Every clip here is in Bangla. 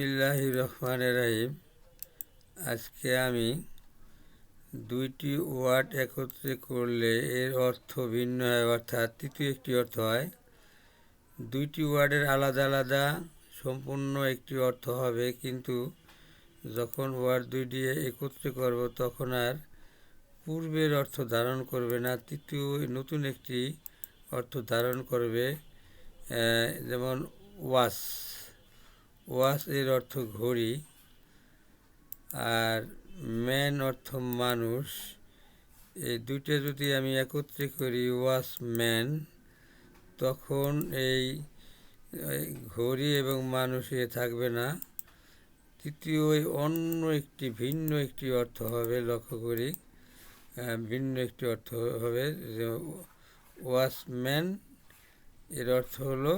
বিসমিল্লাহির রহমানির রহিম। আজকে আমি দুইটি ওয়ার্ড একত্রে করলে এর অর্থ ভিন্ন হয়, অর্থাৎ তৃতীয় একটি অর্থ হয়। দুইটি ওয়ার্ডের আলাদা আলাদা সম্পূর্ণ একটি অর্থ হবে, কিন্তু যখন ওয়ার্ড দুইটি একত্রে করব তখন আর পূর্বের অর্থ ধারণ করবে না, তৃতীয় নতুন একটি অর্থ ধারণ করবে। যেমন ওয়াচ, ওয়াচ এর অর্থ ঘড়ি, আর ম্যান অর্থ মানুষ। এই দুইটা যদি আমি একত্রে করি ওয়াচম্যান, তখন এই ঘড়ি এবং মানুষ থাকবে না, তৃতীয় অন্য একটি ভিন্ন একটি অর্থ হবে। লক্ষ্য করি, ভিন্ন একটি অর্থ হবে যে ওয়াচম্যান এর অর্থ হলো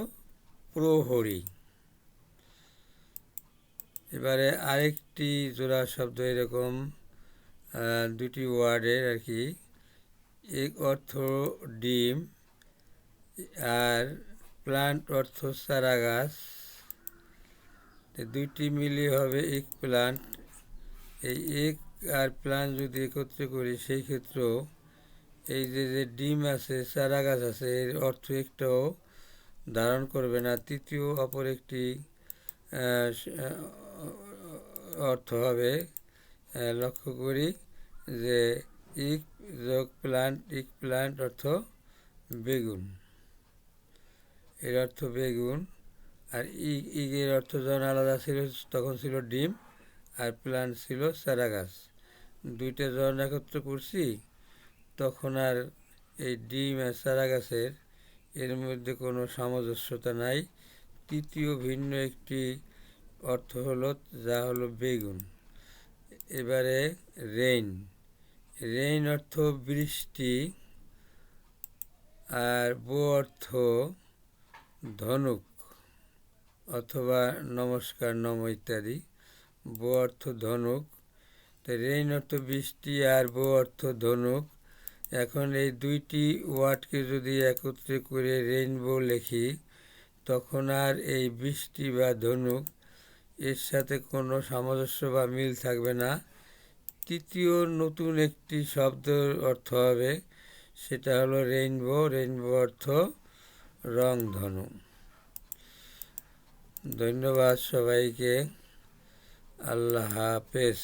প্রহরী। এবারে আরেকটি জোড়া শব্দ এরকম দুটি ওয়ার্ডের আর কি, এক অর্থ ডিম আর প্লান্ট অর্থ চারা গাছ, দুইটি মিলিয়ে হবে এক প্লান্ট। এই এক আর প্লান্ট যদি একত্রে করি সেই ক্ষেত্রেও এই যে ডিম আছে, চারা গাছ আছে, এর অর্থ একটাও ধারণ করবে না, তৃতীয় অপর একটি অর্থ হবে। লক্ষ্য করি যে ইক যোগ প্লান্ট, ইক প্লান্ট অর্থ বেগুন, এর অর্থ বেগুন। আর ইগের অর্থ যখন আলাদা ছিল তখন ছিল ডিম, আর প্লান্ট ছিল চারা গাছ। দুইটা যখন একত্র করছি তখন আর এই ডিম আর চারা গাছের এর মধ্যে কোনো সামঞ্জস্যতা নাই, তৃতীয় ভিন্ন একটি অর্থ হলো, যা হলো বেগুন। এবারে রেইন, রেইন অর্থ বৃষ্টি, আর বো অর্থ ধনুক অথবা নমস্কার, নম ইত্যাদি। বো অর্থ ধনুক, তো রেইন অর্থ বৃষ্টি আর বো অর্থ ধনুক। এখন এই দুইটি ওয়ার্ডকে যদি একত্রে করে রেইনবো লিখি তখন আর এই বৃষ্টি বা ধনুক এর সাথে কোনো সামঞ্জস্য বা মিল থাকবে না, তৃতীয় নতুন একটি শব্দের অর্থ হবে, সেটা হলো রেইনবো। রেইনবো অর্থ রংধনু। ধন্যবাদ সবাইকে। আল্লাহ হাফেজ।